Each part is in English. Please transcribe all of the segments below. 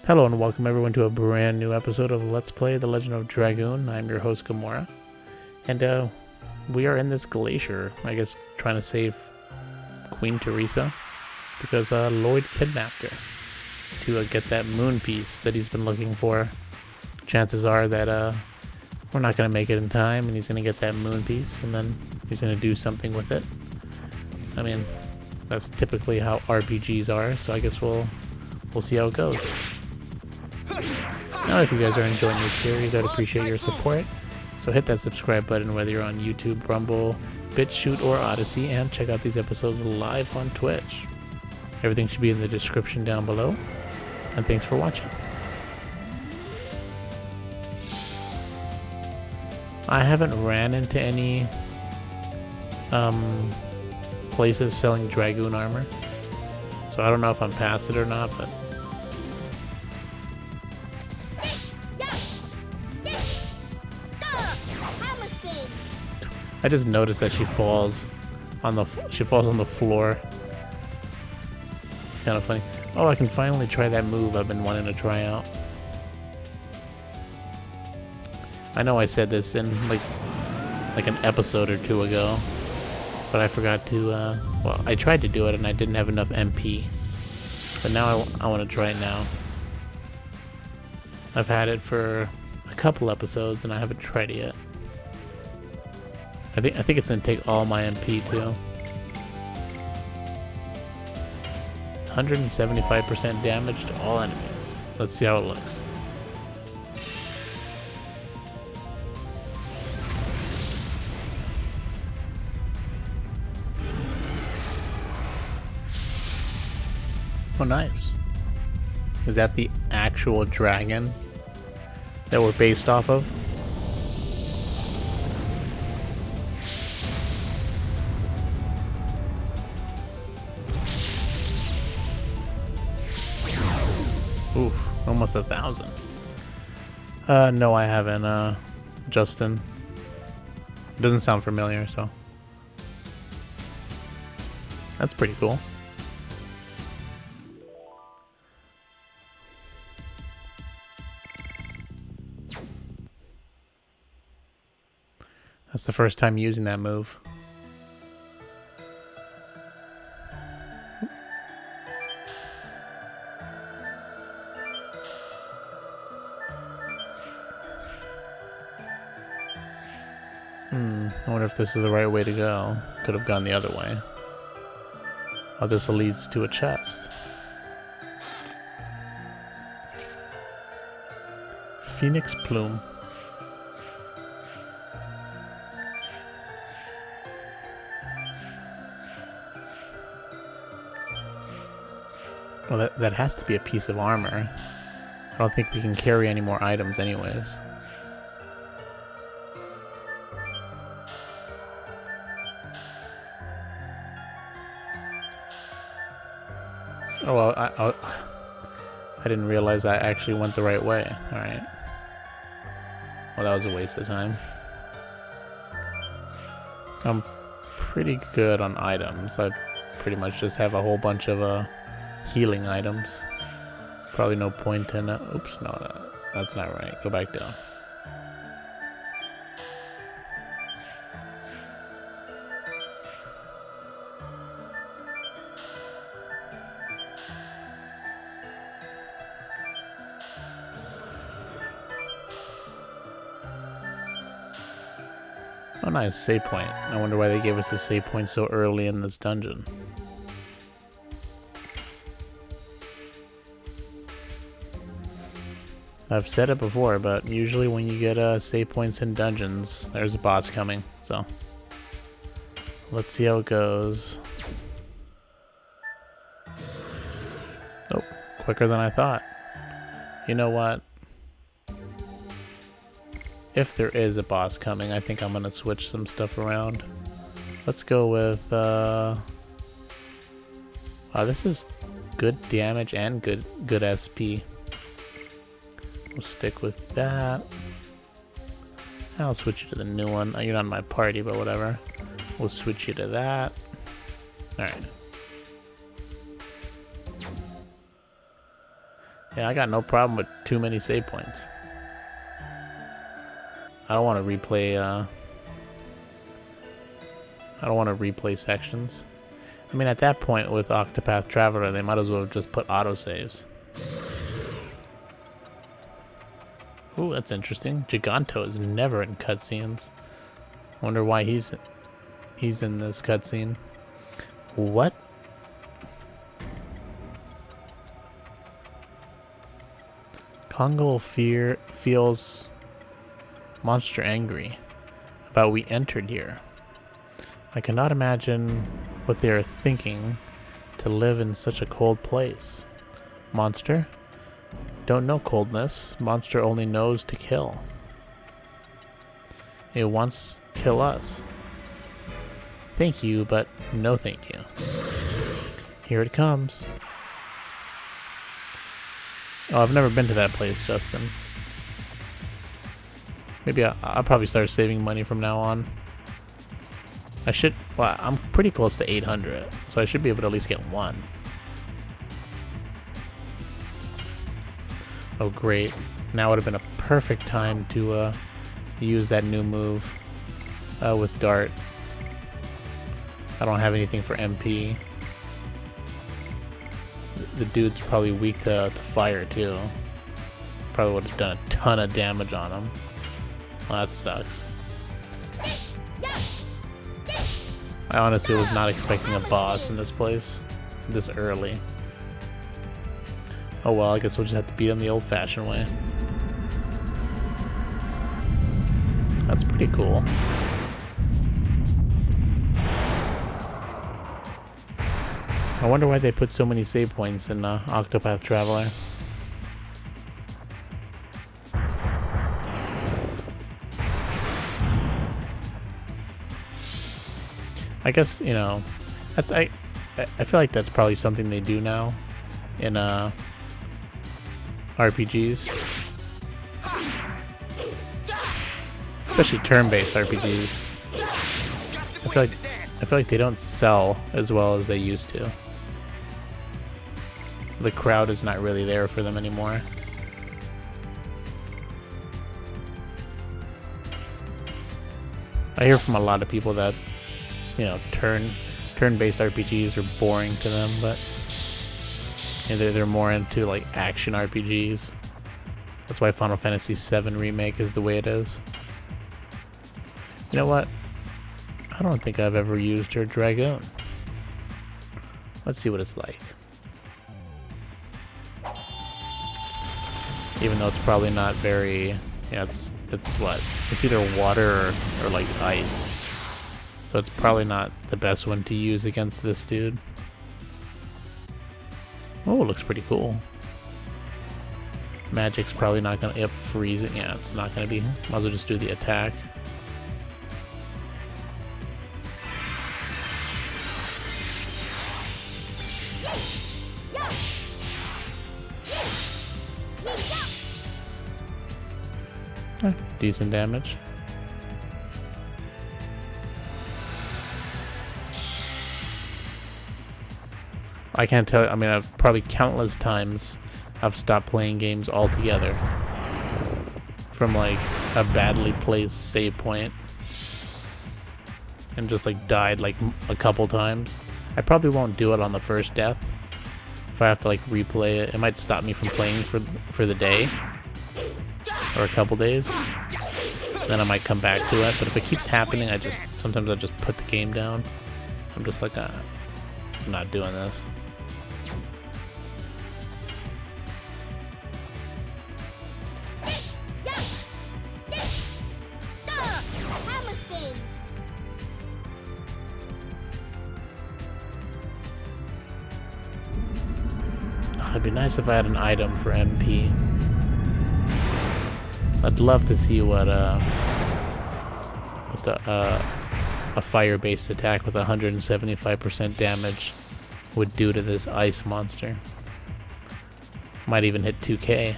Hello and welcome everyone to a brand new episode of Let's Play The Legend of Dragoon. I'm your host Gamora, and we are in this glacier, I guess, trying to save Queen Teresa because Lloyd kidnapped her to get that moon piece that he's been looking for. Chances are that we're not going to make it in time, and he's going to get that moon piece, and then he's going to do something with it. I mean, that's typically how RPGs are, so I guess we'll see how it goes. Now, if you guys are enjoying this series, I'd appreciate your support. So hit that subscribe button whether you're on YouTube, Rumble, Bitchute, or Odysee, and check out these episodes live on Twitch. Everything should be in the description down below. And thanks for watching. I haven't ran into any places selling Dragoon armor, so I don't know if I'm past it or not, but I just noticed that she falls on the floor. It's kind of funny. Oh, I can finally try that move I've been wanting to try out. I know I said this in like an episode or two ago, but I forgot to, well, I tried to do it and I didn't have enough MP. But now I want to try it now. I've had it for a couple episodes and I haven't tried it yet. I think it's gonna take all my MP too. 175% damage to all enemies. Let's see how it looks. Oh, nice. Is that the actual dragon that we're based off of? Oof, almost 1,000. No, I haven't, Justin. Doesn't sound familiar, so. That's pretty cool. That's the first time using that move. I wonder if this is the right way to go. Could have gone the other way. Oh, this leads to a chest. Phoenix plume. Well, that has to be a piece of armor. I don't think we can carry any more items anyways. Oh, well, I didn't realize I actually went the right way. Alright. Well, that was a waste of time. I'm pretty good on items. I pretty much just have a whole bunch of healing items. Probably no point in... oops, no, that's not right. Go back down. Oh, nice. Save point. I wonder why they gave us a save point so early in this dungeon. I've said it before, but usually when you get save points in dungeons, there's a boss coming, so let's see how it goes. Nope, quicker than I thought. You know what? If there is a boss coming, I think I'm gonna switch some stuff around. Let's go with, wow, this is good damage and good SP. We'll stick with that. I'll switch you to the new one. You're not in my party, but whatever. We'll switch you to that. Alright. Yeah, I got no problem with too many save points. I don't want to replay, I don't want to replay sections. I mean, at that point with Octopath Traveler, they might as well have just put autosaves. Ooh, that's interesting. Giganto is never in cutscenes. Wonder why he's in this cutscene. What? Congo feels monster angry about we entered here. I cannot imagine what they are thinking to live in such a cold place. Monster? Don't know coldness. Monster only knows to kill. It wants to kill us. Thank you, but no thank you. Here it comes. Oh, I've never been to that place, Justin. Maybe I'll probably start saving money from now on. I should... Well, I'm pretty close to 800, so I should be able to at least get one. Oh, great. Now would have been a perfect time to use that new move with Dart. I don't have anything for MP. The dude's probably weak to fire, too. Probably would have done a ton of damage on him. Well, that sucks. I honestly was not expecting a boss in this place this early. Oh well, I guess we'll just have to beat him the old-fashioned way. That's pretty cool. I wonder why they put so many save points in Octopath Traveler. I guess, you know, that's I feel like that's probably something they do now in RPGs. Especially turn-based RPGs. I feel like they don't sell as well as they used to. The crowd is not really there for them anymore. I hear from a lot of people that, you know, turn-based RPGs are boring to them, but you know, they're more into like action RPGs. That's why Final Fantasy VII Remake is the way it is. You know what? I don't think I've ever used her Dragoon. Let's see what it's like. Even though it's probably not very, you know, it's what? It's either water or like ice. So it's probably not the best one to use against this dude. Oh, it looks pretty cool. Magic's probably not gonna, yep, freezing. Yeah, it's not gonna be. Might as well just do the attack. Decent damage. I can't tell. I mean, I've probably countless times I've stopped playing games altogether from like a badly placed save point and just like died like a couple times. I probably won't do it on the first death. If I have to like replay it, it might stop me from playing for the day or a couple days. Then I might come back to it. But if it keeps happening, sometimes I just put the game down. I'm just like, I'm not doing this. It'd be nice if I had an item for MP. I'd love to see what a fire-based attack with 175% damage would do to this ice monster. Might even hit 2K.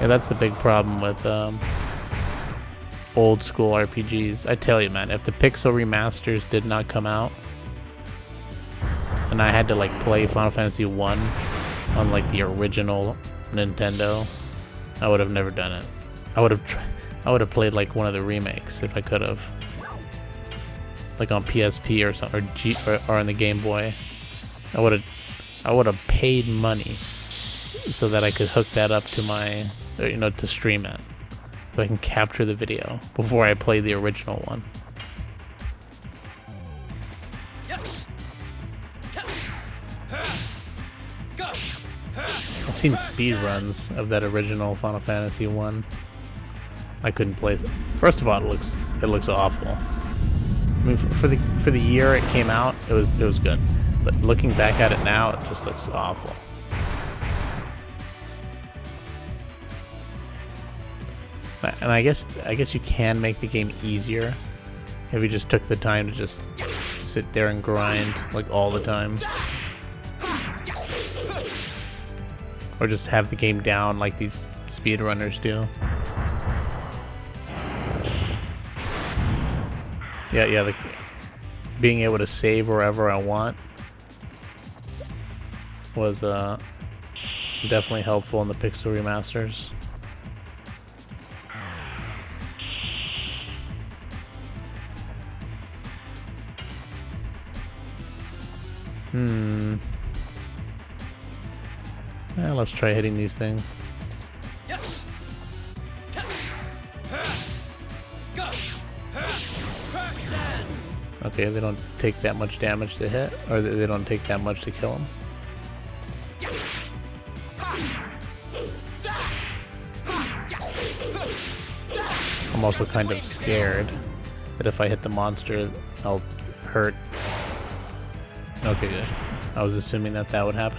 Yeah, that's the big problem with old school RPGs. I tell you, man, if the Pixel remasters did not come out, and I had to like play Final Fantasy 1 on like the original Nintendo, I would have never done it. I would have played like one of the remakes if I could have, like on PSP or something, or on the Game Boy. I would have paid money so that I could hook that up to my, to stream it, so I can capture the video before I play the original one. I've seen speedruns of that original Final Fantasy 1. I couldn't play it. First of all, it looks awful. I mean, for the year it came out, it was good. But looking back at it now, it just looks awful. And I guess you can make the game easier if you just took the time to just sit there and grind like all the time. Or just have the game down like these speedrunners do. Yeah, being able to save wherever I want was definitely helpful in the Pixel remasters. Let's try hitting these things. Okay, they don't take that much damage to hit, or they don't take that much to kill them. I'm also kind of scared that if I hit the monster, I'll hurt. Okay, good. I was assuming that would happen.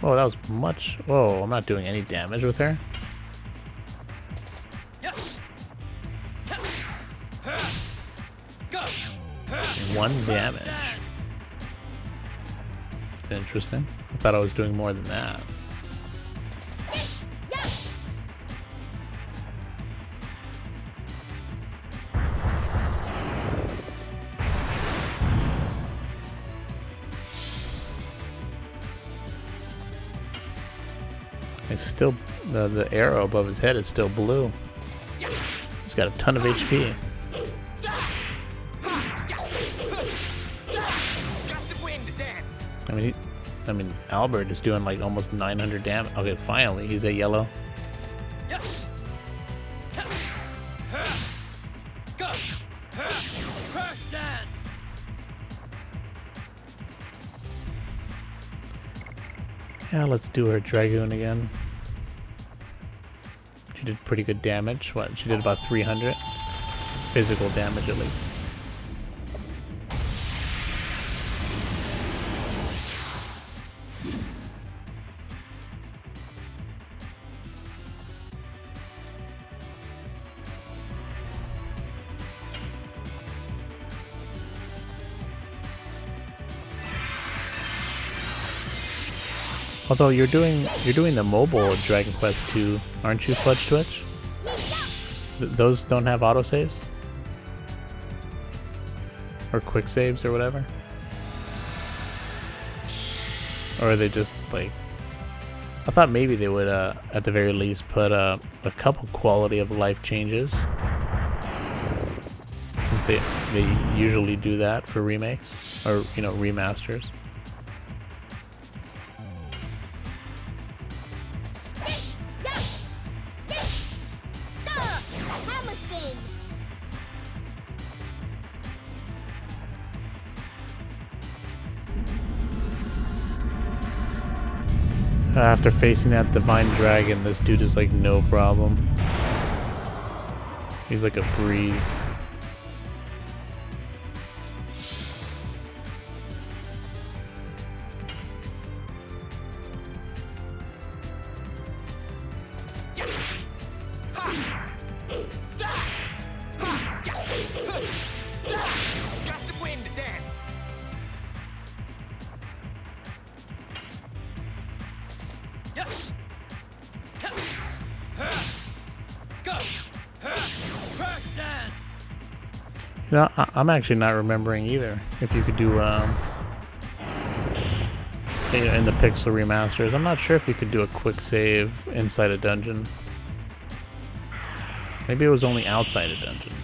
Oh, that was much. Whoa, I'm not doing any damage with her. One damage. That's interesting. I thought I was doing more than that. It's still the arrow above his head is still blue. He's got a ton of HP. I mean, Albert is doing like almost 900 damage. Okay, finally, he's a yellow. Yeah, let's do her Dragoon again. She did pretty good damage. What? She did about 300 physical damage at least. Although you're doing the mobile Dragon Quest 2, aren't you, Fudge Twitch? Those don't have autosaves? Or quick saves or whatever? Or are they just like... I thought maybe they would at the very least put a couple quality of life changes. Since they usually do that for remakes or remasters. After facing that divine dragon, this dude is like no problem. He's like a breeze. You know, I'm actually not remembering either. If you could do, in the Pixel remasters, I'm not sure if you could do a quick save inside a dungeon. Maybe it was only outside a dungeon.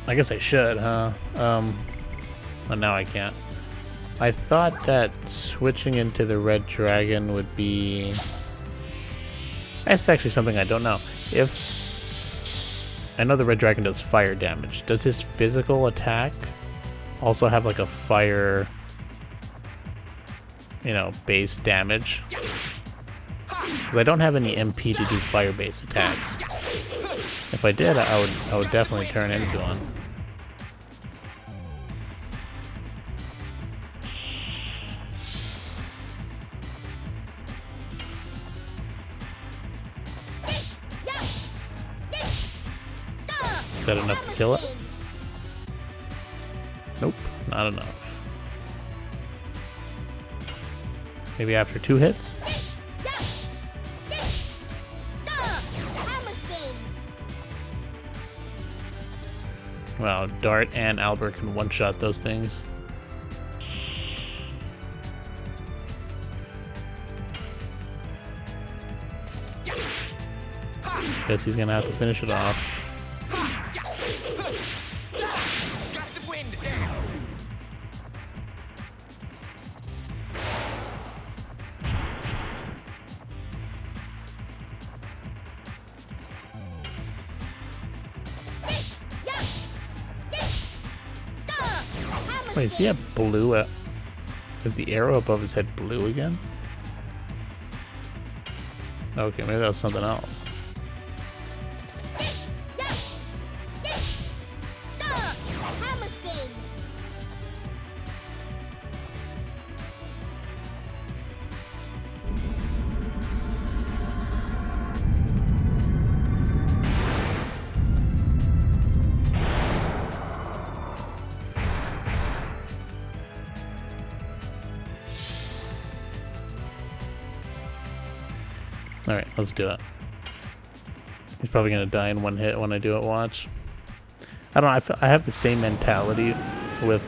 I guess I should, huh? But now I can't. I thought that switching into the red dragon would be... That's actually something I don't know. I know the red dragon does fire damage. Does his physical attack also have like a fire, base damage? Because I don't have any MP to do fire-based attacks. If I did, I would definitely turn into one. Is that enough to kill it? Nope, not enough. Maybe after 2 hits? Wow, Dart and Albert can one-shot those things. Guess he's gonna have to finish it off. Wait, is he at blue? Is the arrow above his head blue again? Okay, maybe that was something else. Alright, let's do it. He's probably going to die in 1 hit when I do it, watch. I don't know, I have the same mentality with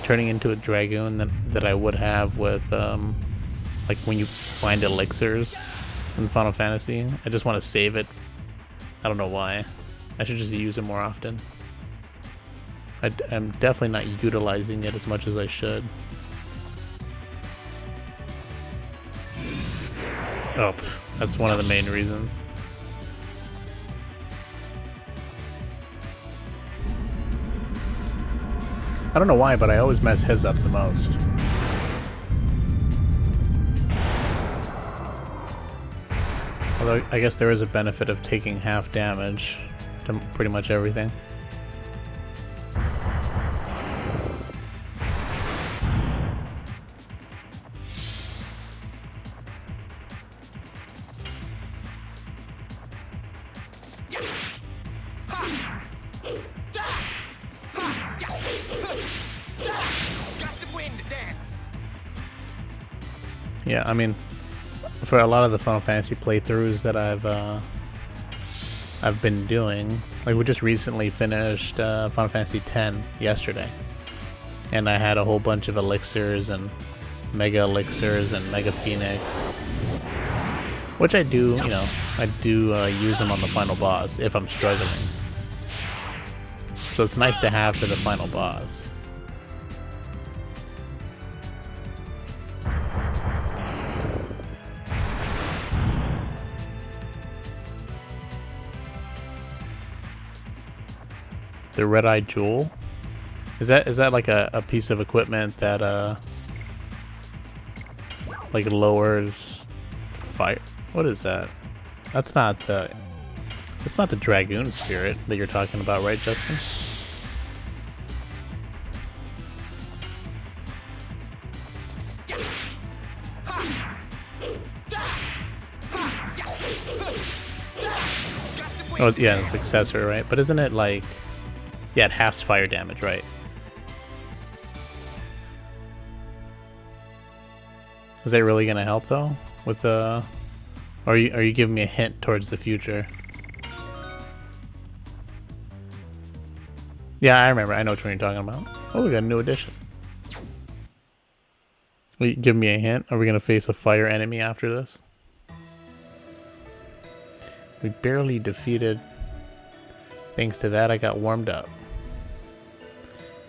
turning into a Dragoon that I would have with, like when you find elixirs in Final Fantasy. I just want to save it. I don't know why. I should just use it more often. I'm definitely not utilizing it as much as I should. Oh, that's one of the main reasons. I don't know why, but I always mess his up the most. Although, I guess there is a benefit of taking half damage to pretty much everything. Yeah, I mean, for a lot of the Final Fantasy playthroughs that I've been doing, like we just recently finished Final Fantasy X yesterday, and I had a whole bunch of elixirs and mega elixirs and mega phoenix, which I do, use them on the final boss if I'm struggling. So it's nice to have for the final boss. The red-eye jewel? Is that like a piece of equipment that like lowers fire? What is that? That's not the Dragoon spirit that you're talking about, right, Justin? Oh yeah, it's successor, right? But isn't it like... Yeah, it halves fire damage, right? Is that really gonna help though? With the, or are you giving me a hint towards the future? Yeah, I remember. I know which one you're talking about. Oh, we got a new addition. Will you give me a hint? Are we gonna face a fire enemy after this? We barely defeated. Thanks to that, I got warmed up.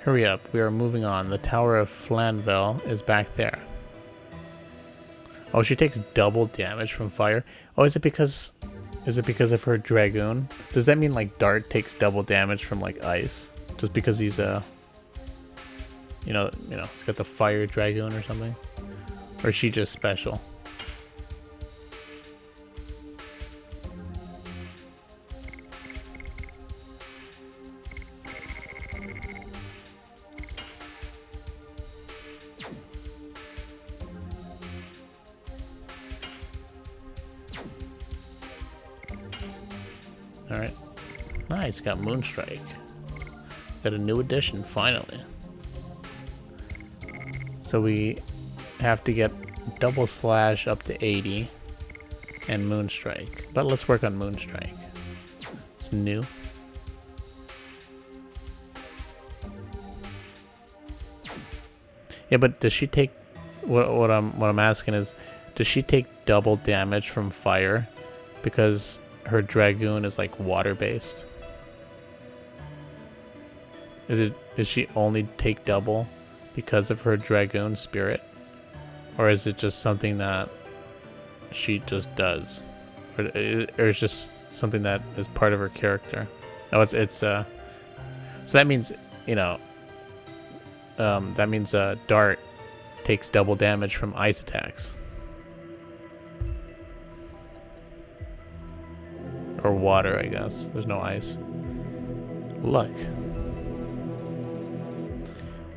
Hurry up, we are moving on. The Tower of Flanvel is back there. Oh, she takes double damage from fire. Oh, is it because of her Dragoon? Does that mean like Dart takes double damage from like ice? Just because he's he's got the fire Dragoon or something? Or is she just special? Alright. Nice, got Moonstrike. Got a new addition, finally. So we have to get double slash up to 80 and Moonstrike. But let's work on Moonstrike. It's new. Yeah, but does she take what I'm asking is, does she take double damage from fire because her Dragoon is like water based? Is she only take double because of her Dragoon spirit? Or is it just something that she just does? Or it's just something that is part of her character? Oh, it's so that means, Dart takes double damage from ice attacks. Or water, I guess. There's no ice. Look.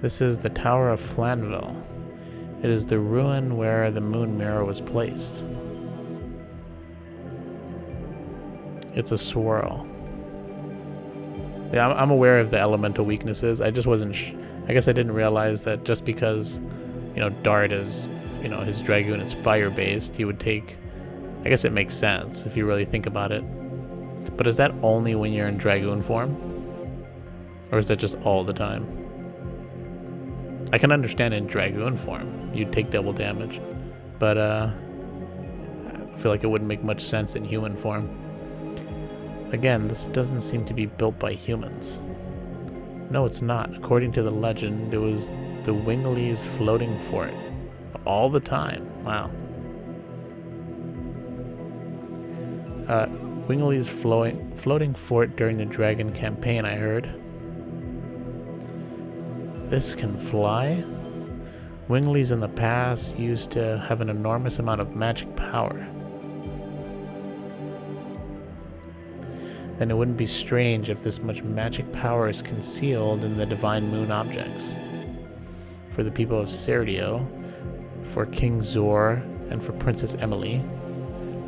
This is the Tower of Flanvel. It is the ruin where the moon mirror was placed. It's a swirl. Yeah, I'm aware of the elemental weaknesses. I just wasn't I guess I didn't realize that just because, Dart is, his Dragoon is fire-based, he would take... I guess it makes sense if you really think about it. But is that only when you're in Dragoon form? Or is that just all the time? I can understand in Dragoon form, you'd take double damage. But, I feel like it wouldn't make much sense in human form. Again, this doesn't seem to be built by humans. No, it's not. According to the legend, it was the Wingley's floating fort. All the time. Wow. Wingley's floating fort during the Dragon campaign, I heard. This can fly? Wingley's in the past used to have an enormous amount of magic power. Then it wouldn't be strange if this much magic power is concealed in the divine moon objects. For the people of Serdio, for King Zor, and for Princess Emily.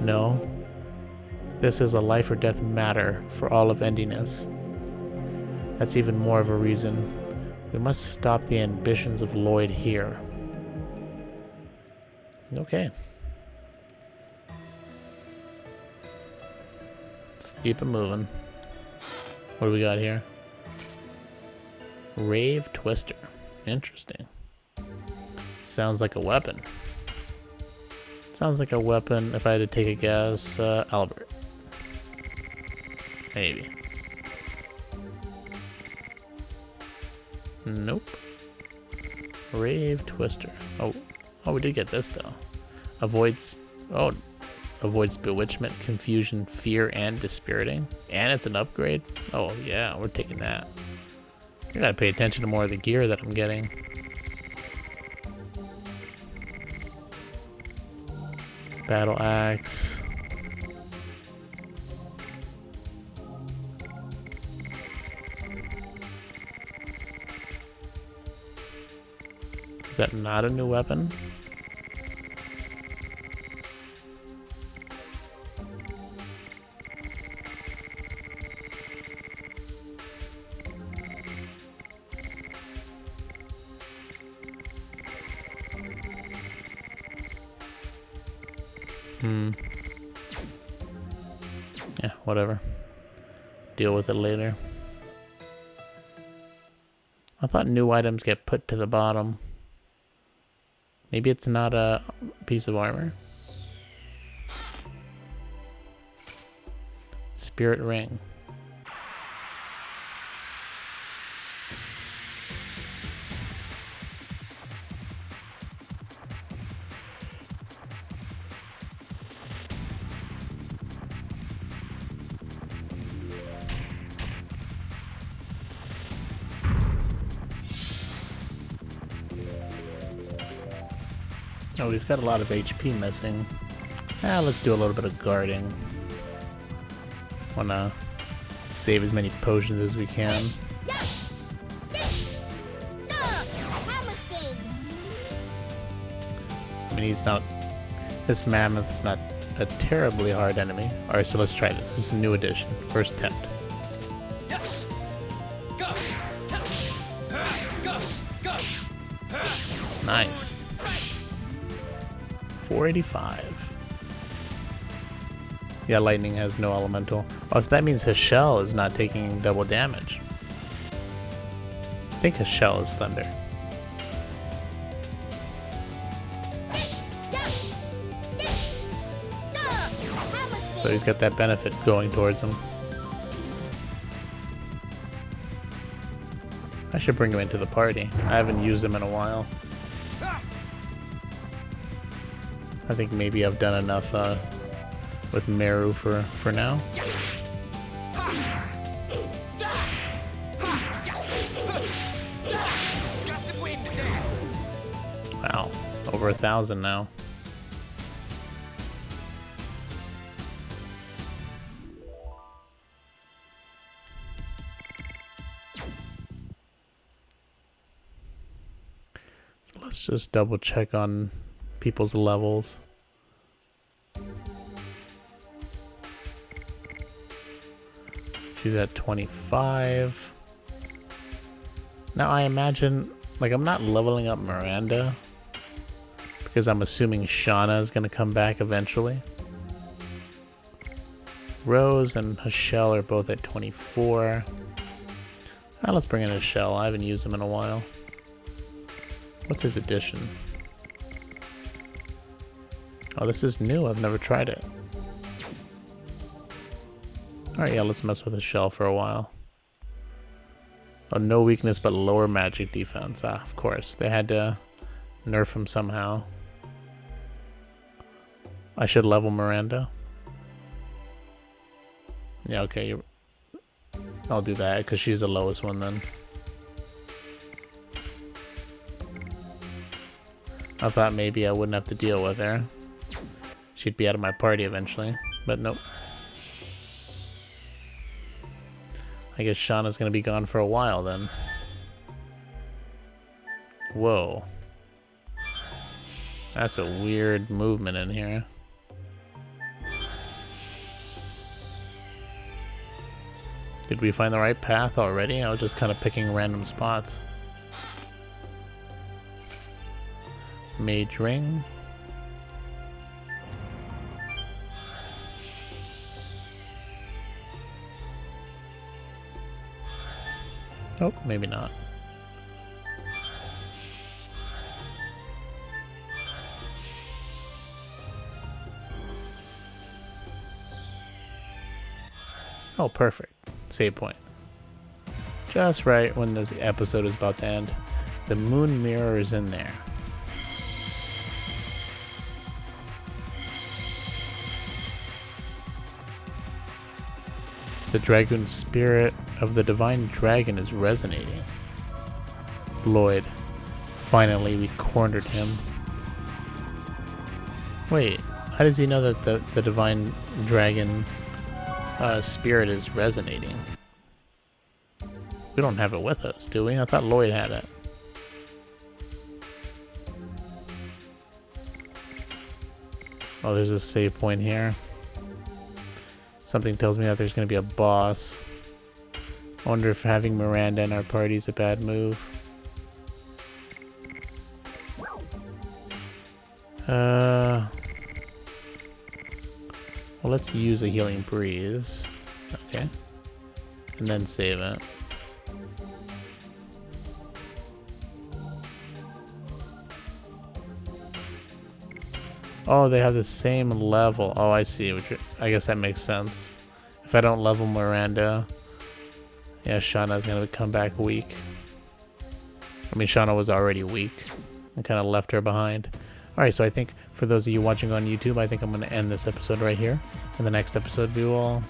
No, this is a life or death matter for all of Endiness. That's even more of a reason. We must stop the ambitions of Lloyd here. Okay. Let's keep it moving. What do we got here? Rave Twister. Interesting. Sounds like a weapon. Sounds like a weapon, if I had to take a guess, Albert. Maybe. Nope. Rave Twister. Oh, we did get this though. Avoids bewitchment, confusion, fear, and dispiriting. And it's an upgrade. Oh yeah, we're taking that. I gotta pay attention to more of the gear that I'm getting. Battle axe. Is that not a new weapon? Yeah, whatever. Deal with it later. I thought new items get put to the bottom. Maybe it's not a piece of armor. Spirit ring. Oh, he's got a lot of HP missing. Let's do a little bit of guarding. Wanna save as many potions as we can. I mean, he's not... This mammoth's not a terribly hard enemy. Alright, so let's try this. This is a new addition. First attempt. Nice. 485. Yeah, lightning has no elemental. Oh, so that means his shell is not taking double damage. I think his shell is thunder. So he's got that benefit going towards him. I should bring him into the party. I haven't used him in a while. I think maybe I've done enough with Meru for now. Wow, over 1,000 now. So let's just double check on people's levels. She's at 25. Now I imagine, like, I'm not leveling up Miranda because I'm assuming Shauna is going to come back eventually. Rose and Hashel are both at 24. Let's bring in Hashel. I haven't used him in a while. What's his addition? Oh, this is new. I've never tried it. Alright, yeah, let's mess with his shell for a while. Oh, no weakness but lower magic defense. Ah, of course. They had to nerf him somehow. I should level Miranda. Yeah, okay. I'll do that because she's the lowest one then. I thought maybe I wouldn't have to deal with her. She'd be out of my party eventually, but nope. I guess Shauna's gonna be gone for a while then. Whoa. That's a weird movement in here. Did we find the right path already? I was just kind of picking random spots. Mage ring. Oh, maybe not. Oh, perfect. Save point. Just right when this episode is about to end. The moon mirror is in there. The Dragoon spirit of the divine dragon is resonating. Lloyd. Finally, we cornered him. Wait, how does he know that the divine dragon spirit is resonating? We don't have it with us, do we? I thought Lloyd had it. Oh, there's a save point here. Something tells me that there's going to be a boss. I wonder if having Miranda in our party is a bad move. Well, let's use a healing breeze. Okay. And then save it. Oh, they have the same level. Oh, I see. I guess that makes sense. If I don't level Miranda, yeah, Shauna's gonna come back weak. I mean, Shauna was already weak. I kind of left her behind. Alright, so I think for those of you watching on YouTube, I think I'm going to end this episode right here. In the next episode, we will...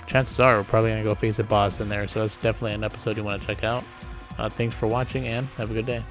Chances are we're probably going to go face a boss in there, so that's definitely an episode you want to check out. Thanks for watching, and have a good day.